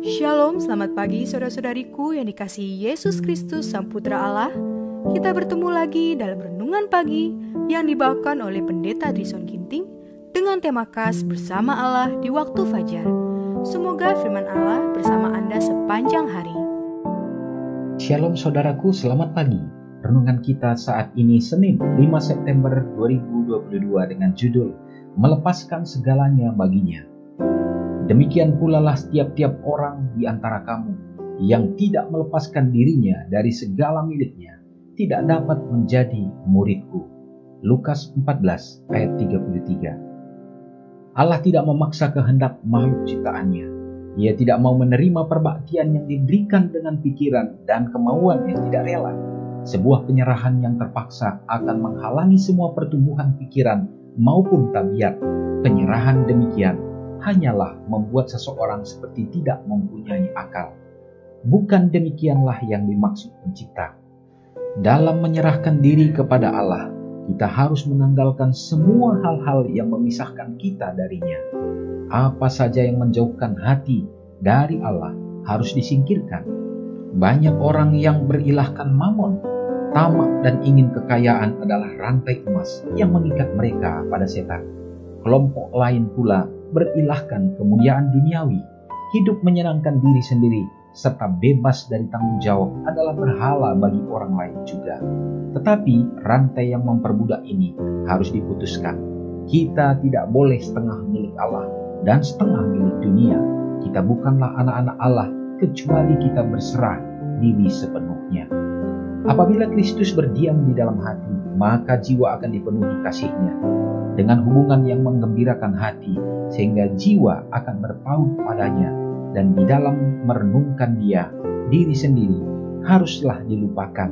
Shalom, selamat pagi saudara-saudariku yang dikasihi Yesus Kristus Sang Putra Allah. Kita bertemu lagi dalam Renungan Pagi yang dibawakan oleh Pendeta Trison Ginting dengan tema khas Bersama Allah di Waktu Fajar. Semoga firman Allah bersama Anda sepanjang hari. Shalom saudaraku, selamat pagi. Renungan kita saat ini Senin 5 September 2022 dengan judul Melepaskan Segalanya Baginya. Demikian pula lah tiap-tiap orang di antara kamu yang tidak melepaskan dirinya dari segala miliknya tidak dapat menjadi muridku. Lukas 14 ayat 33. Allah tidak memaksa kehendak makhluk ciptaannya. Ia tidak mau menerima perbaktian yang diberikan dengan pikiran dan kemauan yang tidak rela. Sebuah penyerahan yang terpaksa akan menghalangi semua pertumbuhan pikiran maupun tabiat. Penyerahan demikian hanyalah membuat seseorang seperti tidak mempunyai akal. Bukan demikianlah yang dimaksud pencipta. Dalam menyerahkan diri kepada Allah, kita harus menanggalkan semua hal-hal yang memisahkan kita darinya. Apa saja yang menjauhkan hati dari Allah harus disingkirkan. Banyak orang yang berilahkan mamon, tamak dan ingin kekayaan adalah rantai emas yang mengikat mereka pada setan. Kelompok lain pula berilahkan kemuliaan duniawi, hidup menyenangkan diri sendiri, serta bebas dari tanggung jawab adalah berhala bagi orang lain juga. Tetapi rantai yang memperbudak ini harus diputuskan. Kita tidak boleh setengah milik Allah dan setengah milik dunia. Kita bukanlah anak-anak Allah kecuali kita berserah diri sepenuhnya. Apabila Kristus berdiam di dalam hati, maka jiwa akan dipenuhi kasih-Nya dengan hubungan yang menggembirakan hati, sehingga jiwa akan berpaut padanya, dan di dalam merenungkan Dia, diri sendiri haruslah dilupakan.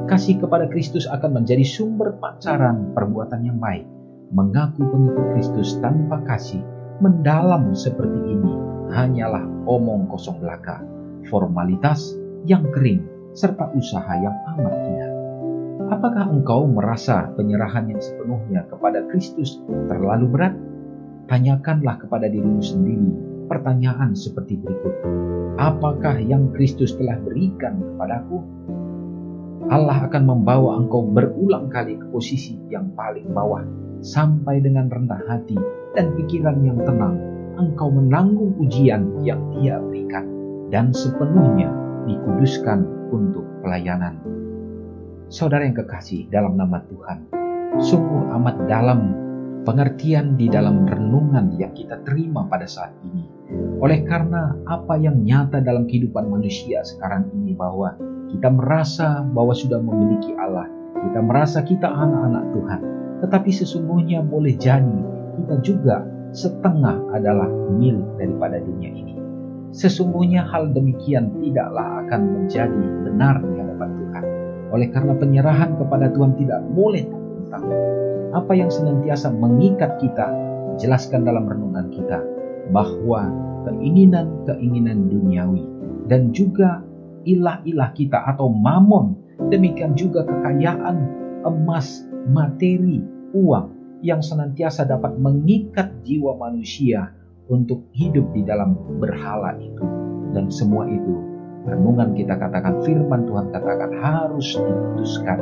Kasih kepada Kristus akan menjadi sumber pancaran perbuatan yang baik. Mengaku pengikut Kristus tanpa kasih mendalam seperti ini hanyalah omong kosong belaka, formalitas yang kering, serta usaha yang amat hina. Apakah engkau merasa penyerahan yang sepenuhnya kepada Kristus terlalu berat? Tanyakanlah kepada dirimu sendiri pertanyaan seperti berikut. Apakah yang Kristus telah berikan kepadaku? Allah akan membawa engkau berulang kali ke posisi yang paling bawah, sampai dengan rendah hati dan pikiran yang tenang, engkau menanggung ujian yang Dia berikan dan sepenuhnya dikuduskan untuk pelayanan. Saudara yang kekasih dalam nama Tuhan, sungguh amat dalam pengertian di dalam renungan yang kita terima pada saat ini. Oleh karena apa yang nyata dalam kehidupan manusia sekarang ini, bahwa kita merasa bahwa sudah memiliki Allah, kita merasa kita anak-anak Tuhan, tetapi sesungguhnya boleh jadi kita juga setengah adalah milik daripada dunia ini. Sesungguhnya hal demikian tidaklah akan menjadi benar di hadapan Tuhan. Oleh karena penyerahan kepada Tuhan tidak boleh tanggung-tanggung. Apa yang senantiasa mengikat kita, jelaskan dalam renungan kita, bahwa keinginan-keinginan duniawi dan juga ilah-ilah kita atau mamon, demikian juga kekayaan, emas, materi, uang yang senantiasa dapat mengikat jiwa manusia untuk hidup di dalam berhala itu. Dan semua itu renungan kita katakan, firman Tuhan katakan harus diputuskan.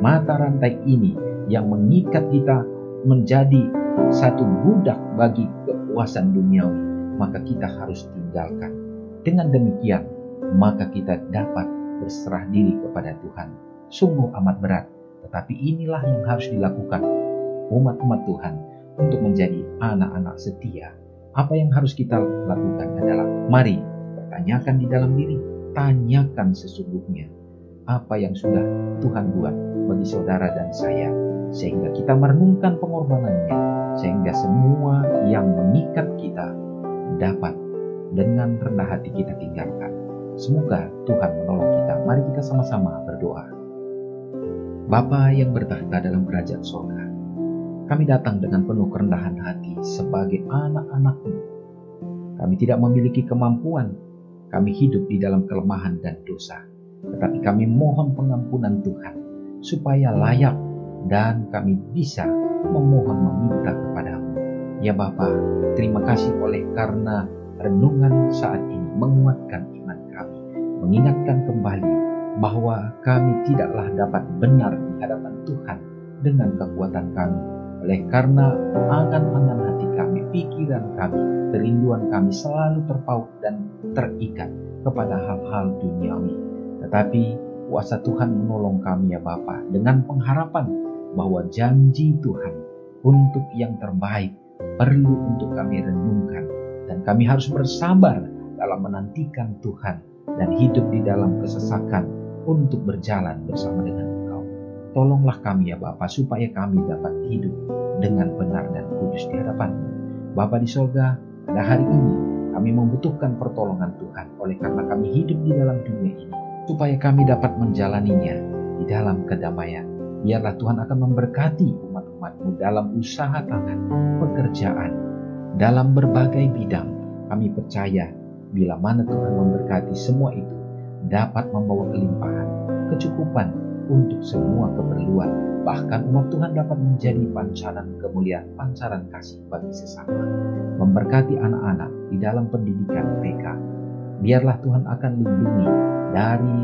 Mata rantai ini yang mengikat kita menjadi satu budak bagi kepuasan duniawi, maka kita harus tinggalkan. Dengan demikian, maka kita dapat berserah diri kepada Tuhan. Sungguh amat berat, tetapi inilah yang harus dilakukan umat-umat Tuhan untuk menjadi anak-anak setia. Apa yang harus kita lakukan adalah, mari pertanyakan di dalam diri, tanyakan sesungguhnya apa yang sudah Tuhan buat bagi saudara dan saya, sehingga kita merenungkan pengorbanannya, sehingga semua yang mengikat kita dapat dengan rendah hati kita tinggalkan. Semoga Tuhan menolong kita. Mari kita sama-sama berdoa. Bapa yang bertahta dalam kerajaan surga, kami datang dengan penuh kerendahan hati sebagai anak-anak-Mu. Kami tidak memiliki kemampuan. Kami hidup di dalam kelemahan dan dosa. Tetapi kami mohon pengampunan Tuhan, supaya layak dan kami bisa memohon meminta kepada-Mu. Ya Bapa, terima kasih oleh karena renungan saat ini menguatkan iman kami, mengingatkan kembali bahwa kami tidaklah dapat benar di hadapan Tuhan dengan kekuatan kami. Oleh karena angan-angan hati kami, pikiran kami, kerinduan kami selalu terpaut dan terikat kepada hal-hal duniawi. Tetapi kuasa Tuhan menolong kami ya Bapa, dengan pengharapan bahwa janji Tuhan untuk yang terbaik perlu untuk kami renungkan. Dan kami harus bersabar dalam menantikan Tuhan dan hidup di dalam kesesakan untuk berjalan bersama dengan Engkau. Tolonglah kami ya Bapa, supaya kami dapat hidup dengan benar dan kudus di hadapan-Mu. Bapa di sorga, pada hari ini kami membutuhkan pertolongan Tuhan, oleh karena kami hidup di dalam dunia ini, supaya kami dapat menjalaninya di dalam kedamaian. Biarlah Tuhan akan memberkati umat-umat-Mu dalam usaha tangan, pekerjaan, dalam berbagai bidang. Kami percaya bila mana Tuhan memberkati semua itu, dapat membawa kelimpahan, kecukupan untuk semua keperluan. Bahkan umat Tuhan dapat menjadi pancaran kemuliaan, pancaran kasih bagi sesama. Memberkati anak-anak di dalam pendidikan mereka. Biarlah Tuhan akan lindungi dari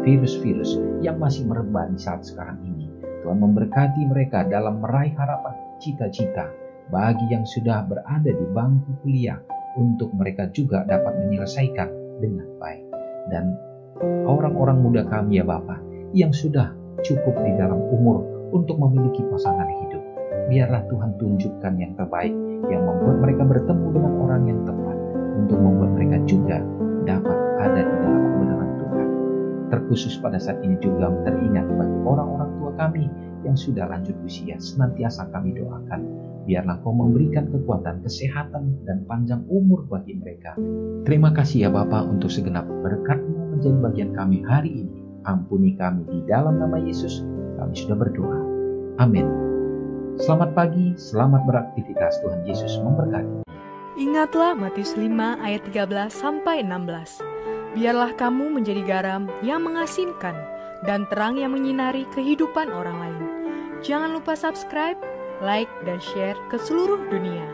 virus-virus yang masih merebak di saat sekarang ini. Tuhan memberkati mereka dalam meraih harapan, cita-cita bagi yang sudah berada di bangku kuliah, untuk mereka juga dapat menyelesaikan dengan baik. Dan orang-orang muda kami ya Bapa, yang sudah cukup di dalam umur untuk memiliki pasangan hidup, biarlah Tuhan tunjukkan yang terbaik, yang membuat mereka bertemu dengan orang yang tepat, untuk membuat mereka juga dapat ada di dalam kebenaran Tuhan. Terkhusus pada saat ini juga teringat bagi orang-orang tua kami yang sudah lanjut usia, senantiasa kami doakan, biarlah Kau memberikan kekuatan, kesehatan, dan panjang umur bagi mereka. Terima kasih ya Bapa untuk segenap berkat-Mu menjadi bagian kami hari ini. Ampuni kami di dalam nama Yesus, kami sudah berdoa. Amin. Selamat pagi, selamat beraktivitas. Tuhan Yesus memberkati. Ingatlah Matius 5 ayat 13-16. Biarlah kamu menjadi garam yang mengasinkan dan terang yang menyinari kehidupan orang lain. Jangan lupa subscribe, like, dan share ke seluruh dunia.